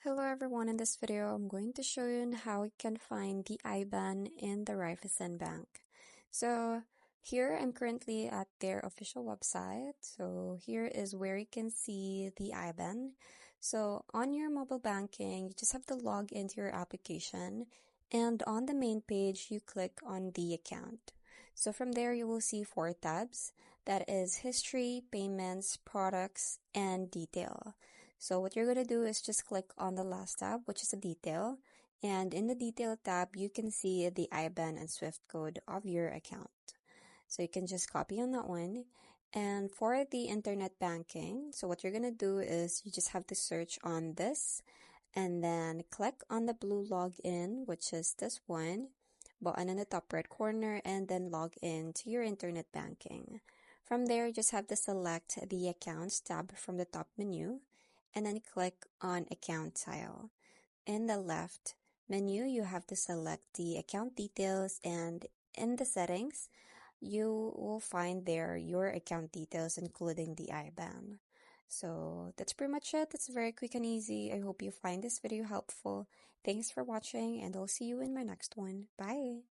Hello everyone, in this video I'm going to show you how you can find the IBAN in the Raiffeisen Bank. So here I'm currently at their official website. So here is where you can see the IBAN. So on your mobile banking, you just have to log into your application, and on the main page you click on the account. So from there you will see 4 tabs. That is history, payments, products, and detail. So what you're going to do is just click on the last tab, which is the detail. And in the detail tab, you can see the IBAN and SWIFT code of your account. So you can just copy on that one. And for the internet banking, so what you're going to do is you just have to search on this and then click on the blue login, which is this one, button in the top right corner, and then log in to your internet banking. From there, you just have to select the accounts tab from the top menu, and then click on account tile. In the left menu, you have to select the account details, and in the settings, you will find there your account details, including the IBAN. So that's pretty much it. It's very quick and easy. I hope you find this video helpful. Thanks for watching, and I'll see you in my next one. Bye!